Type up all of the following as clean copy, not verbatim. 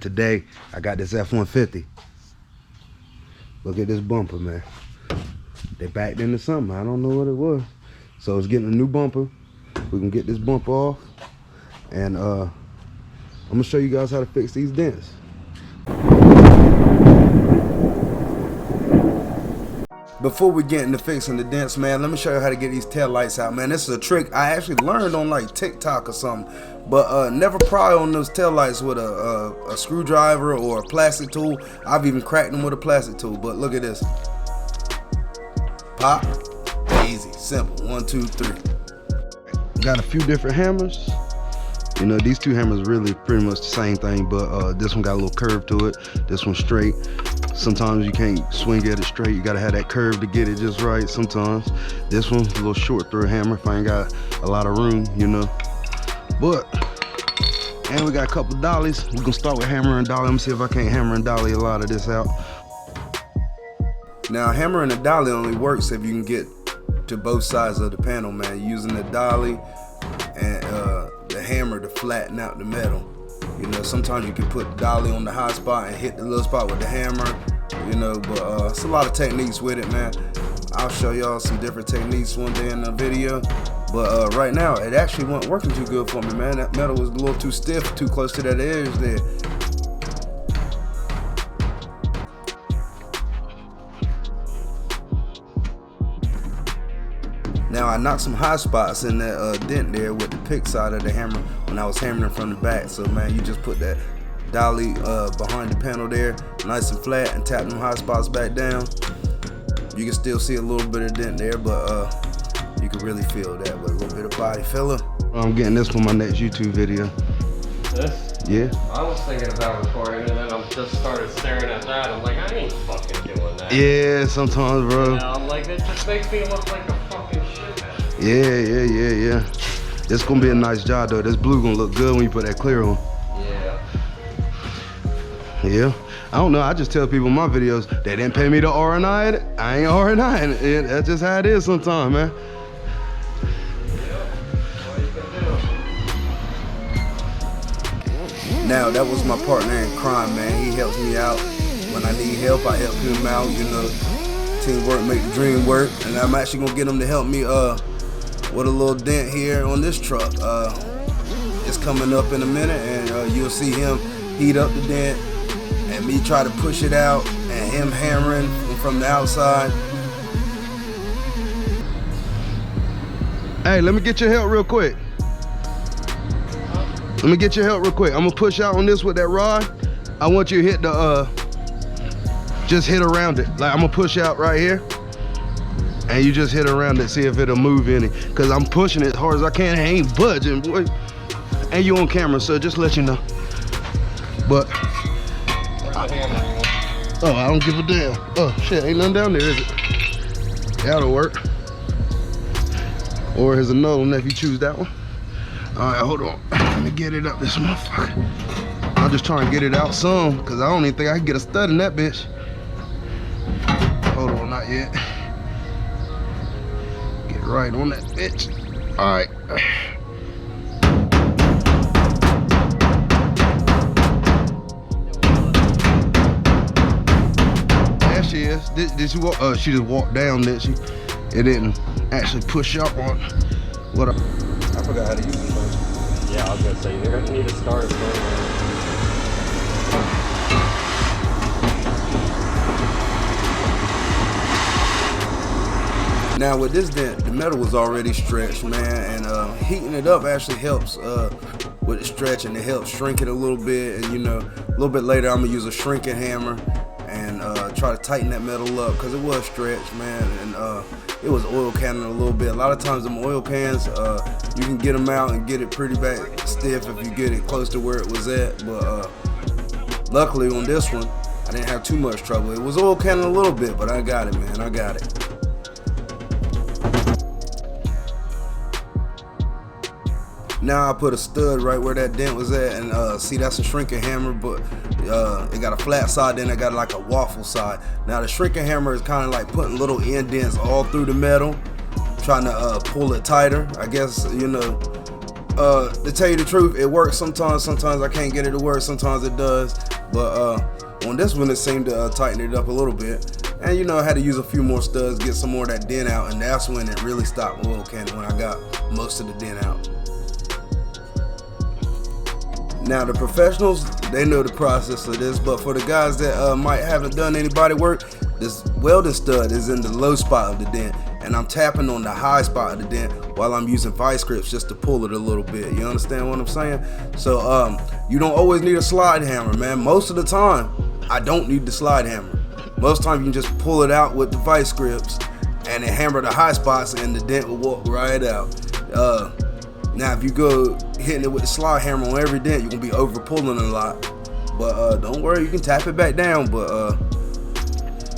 Today, I got this F-150. Look at this bumper, man. They backed into something. I don't know what it was. So it's getting a new bumper. We can get this bumper off. And I'm gonna show you guys how to fix these dents. Before we get into fixing the dents, man, let me show you how to get these tail lights out, man. This is a trick I actually learned on like TikTok or something, but never pry on those tail lights with a screwdriver or a plastic tool. I've even cracked them with a plastic tool, but look at this. Pop, easy, simple, 1, 2, 3. Got a few different hammers. You know, these two hammers really pretty much the same thing, but this one got a little curve to it. This one's straight. Sometimes you can't swing at it straight. You gotta have that curve to get it just right sometimes. This one's a little short through hammer if I ain't got a lot of room, you know. And we got a couple dollies. We're gonna start with hammer and dolly. Let me see if I can't hammer and dolly a lot of this out. Now, hammer and a dolly only works if you can get to both sides of the panel, man. Using the dolly and the hammer to flatten out the metal. You know, sometimes you can put the dolly on the high spot and hit the little spot with the hammer, you know, but it's a lot of techniques with it, man. I'll show y'all some different techniques one day in the video, but right now it actually wasn't working too good for me, man. That metal was a little too stiff, too close to that edge there. Now I knocked some high spots in that dent there with the pick side of the hammer when I was hammering from the back. So man, you just put that dolly behind the panel there, nice and flat, and tap them high spots back down. You can still see a little bit of dent there, but you can really feel that with a little bit of body filler. I'm getting this for my next YouTube video. This? Yeah. I was thinking about recording and then I just started staring at that. I'm like, I ain't fucking doing that. Yeah, sometimes, bro. You know, I'm like, it just makes me look like a fucking shithead. Yeah. This gonna be a nice job though. This blue gonna look good when you put that clear on. Yeah. I don't know. I just tell people in my videos they didn't pay me to R&I it. I ain't R&I it. That's just how it is sometimes, man. Now that was my partner in crime, man. He helps me out when I need help. I help him out. You know, teamwork make the dream work. And I'm actually gonna get him to help me with a little dent here on this truck. It's coming up in a minute, and you'll see him heat up the dent and me try to push it out, and him hammering from the outside. Hey, let me get your help real quick. I'm gonna push out on this with that rod. I want you to hit the, just hit around it. Like, I'm gonna push out right here, and you just hit around it, see if it'll move any. Cause I'm pushing it as hard as I can, I ain't budging, boy. And you on camera, so just let you know. But, oh, I don't give a damn. Oh shit, ain't nothing down there, is it? That'll work. Or here's another one if you choose that one. All right, hold on. Let me get it up this motherfucker. I'm just trying to get it out some, because I don't even think I can get a stud in that bitch. Hold on, not yet. Get right on that bitch. All right. There she is. Did she walk? She just walked down, didn't she? It didn't actually push up on what I forgot how to use it first. Yeah, I was gonna say, you're gonna need to start it somewhere. Now with this dent, the metal was already stretched, man, and heating it up actually helps with the stretch, and it helps shrink it a little bit. And you know, a little bit later I'm gonna use a shrinking hammer and try to tighten that metal up, because it was stretched, man, and it was oil canning a little bit. A lot of times them oil cans, you can get them out and get it pretty back stiff if you get it close to where it was at, but luckily on this one I didn't have too much trouble. It was oil canning a little bit, but I got it, man, I got it. Now I put a stud right where that dent was at, and see, that's a shrinking hammer, but it got a flat side, then it got like a waffle side. Now the shrinking hammer is kind of like putting little indents all through the metal, trying to pull it tighter, I guess, you know. To tell you the truth, it works sometimes. Sometimes I can't get it to work. Sometimes it does. But on this one, it seemed to tighten it up a little bit. And you know, I had to use a few more studs, get some more of that dent out, and that's when it really stopped oil canning, when I got most of the dent out. Now the professionals, they know the process of this, but for the guys that might haven't done any body work, this welding stud is in the low spot of the dent, and I'm tapping on the high spot of the dent while I'm using vice grips just to pull it a little bit. You understand what I'm saying? So you don't always need a slide hammer, man. Most of the time, I don't need the slide hammer. Most time you can just pull it out with the vice grips and then hammer the high spots and the dent will walk right out. Now if you go hitting it with the slide hammer on every dent, you're gonna be over pulling a lot. But don't worry, you can tap it back down. But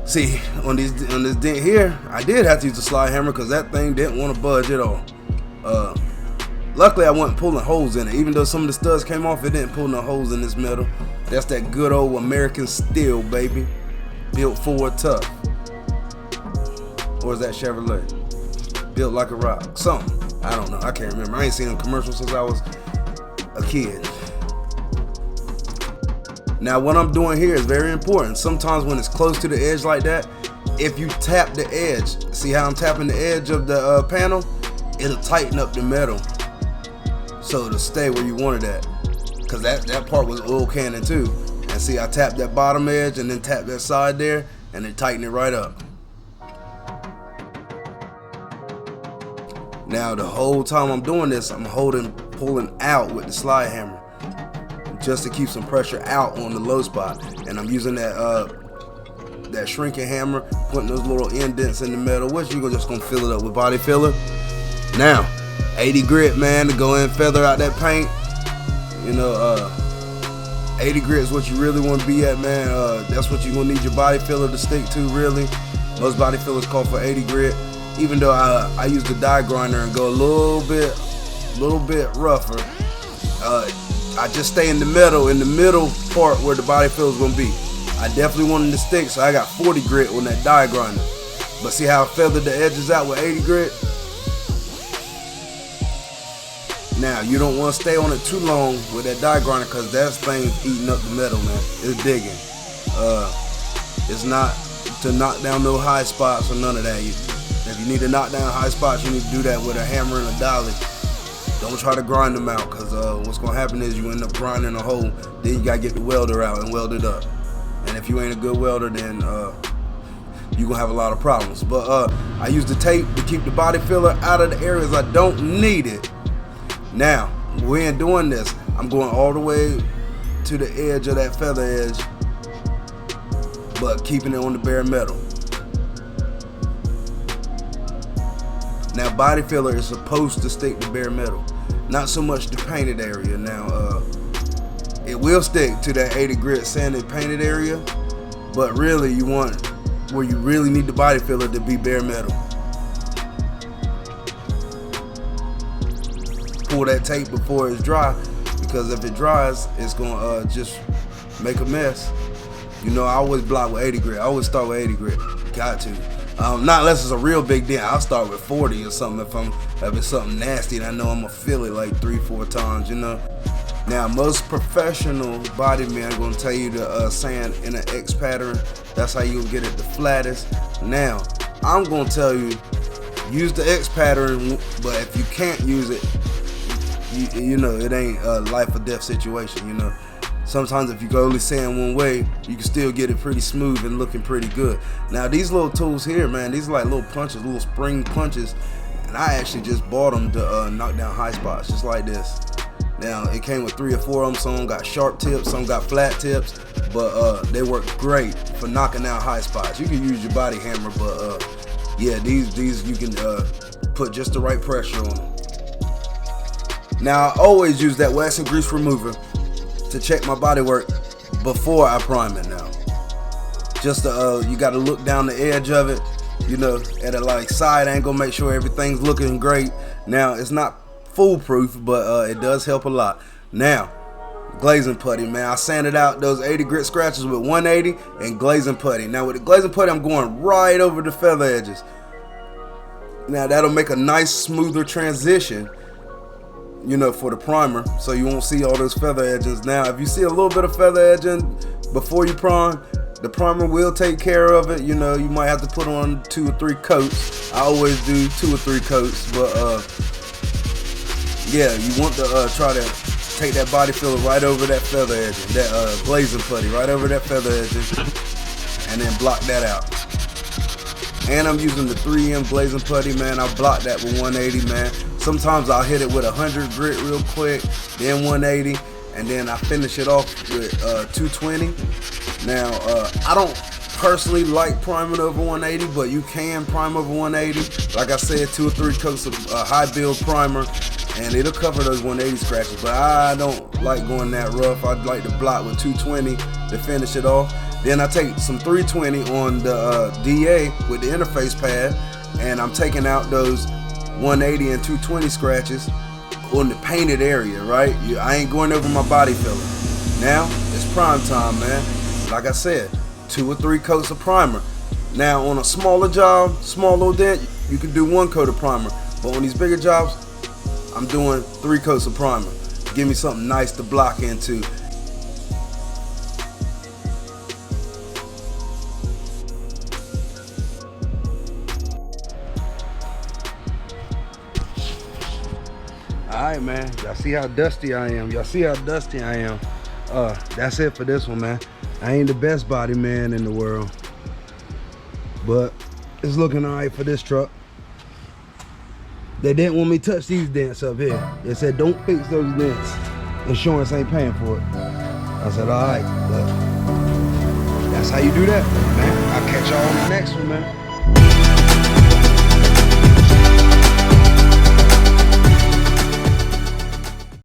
see, on this dent here, I did have to use the slide hammer because that thing didn't want to budge at all. Luckily I wasn't pulling holes in it. Even though some of the studs came off, it didn't pull no holes in this metal. That's that good old American steel, baby. Built Ford tough. Or is that Chevrolet? Built like a rock. Something. I don't know. I can't remember. I ain't seen a commercial since I was a kid. Now what I'm doing here is very important. Sometimes when it's close to the edge like that, if you tap the edge, see how I'm tapping the edge of the panel? It'll tighten up the metal so it'll stay where you want it at. Cause that part was oil canning too. And see, I tapped that bottom edge and then tapped that side there and then tighten it right up. Now the whole time I'm doing this, I'm pulling out with the slide hammer just to keep some pressure out on the low spot. And I'm using that shrinking hammer, putting those little indents in the metal, which you're just gonna fill it up with body filler. Now, 80 grit, man, to go in and feather out that paint. You know, 80 grit is what you really want to be at, man. That's what you're gonna need your body filler to stick to, really. Most body fillers call for 80 grit. Even though I use the die grinder and go a little bit rougher, I just stay in the middle part where the body filler is gonna be. I definitely wanted to stick, so I got 40 grit on that die grinder. But see how I feathered the edges out with 80 grit? Now, you don't want to stay on it too long with that die grinder because that thing's eating up the metal, man. It's digging. It's not to knock down no high spots or none of that. If you need to knock down high spots, you need to do that with a hammer and a dolly. Don't try to grind them out because what's going to happen is you end up grinding a hole. Then you got to get the welder out and weld it up. And if you ain't a good welder, then you're going to have a lot of problems. But I use the tape to keep the body filler out of the areas I don't need it. Now, when doing this, I'm going all the way to the edge of that feather edge, but keeping it on the bare metal. Now, body filler is supposed to stick to bare metal, not so much the painted area. Now, it will stick to that 80 grit sanded painted area, but really you want where you really need the body filler to be bare metal. Pull that tape before it's dry, because if it dries, it's gonna just make a mess. You know, I always block with 80 grit. I always start with 80 grit. Got to. Not unless it's a real big dent. I'll start with 40 or something if it's something nasty and I know I'm gonna feel it like 3-4 times, you know. Now, most professional body men are gonna tell you to sand in an X pattern. That's how you get it the flattest. Now, I'm gonna tell you, use the X pattern, but if you can't use it, you know, it ain't a life or death situation, you know. Sometimes if you go only sand one way, you can still get it pretty smooth and looking pretty good. Now these little tools here, man, these are like little punches, little spring punches, and I actually just bought them to knock down high spots, just like this. Now it came with 3 or 4 of them. Some got sharp tips, some got flat tips, but they work great for knocking down high spots. You can use your body hammer, but yeah, these you can put just the right pressure on them. Now I always use that wax and grease remover to check my body work before I prime it. Now, just you got to look down the edge of it, you know, at a like side angle, make sure everything's looking great. Now it's not foolproof, but it does help a lot. Now, glazing putty, man, I sanded out those 80 grit scratches with 180 and glazing putty. Now with the glazing putty, I'm going right over the feather edges. Now that'll make a nice smoother transition you know, for the primer, so you won't see all those feather edgings. Now, if you see a little bit of feather edging before you prime, the primer will take care of it. You know, you might have to put on 2 or 3 coats. I always do 2 or 3 coats, but yeah, you want to try to take that body filler right over that feather edging, that glazing putty, right over that feather edging, and then block that out. And I'm using the 3M glazing putty, man. I block that with 180, man. Sometimes I'll hit it with 100 grit real quick, then 180, and then I finish it off with 220. Now, I don't personally like priming over 180, but you can prime over 180. Like I said, 2 or 3 coats of high build primer, and it'll cover those 180 scratches. But I don't like going that rough. I'd like to block with 220 to finish it off. Then I take some 320 on the DA with the interface pad, and I'm taking out those 180 and 220 scratches on the painted area, right? I ain't going over my body filler. Now, it's prime time, man. Like I said, 2 or 3 coats of primer. Now, on a smaller job, small little dent, you can do 1 coat of primer. But on these bigger jobs, I'm doing 3 coats of primer. Give me something nice to block into. Alright, man, y'all see how dusty I am. That's it for this one, man. I ain't the best body man in the world, but it's looking alright for this truck. They didn't want me to touch these dents up here. They said don't fix those dents. Insurance ain't paying for it. I said alright, but that's how you do that, man. I'll catch y'all on the next one, man.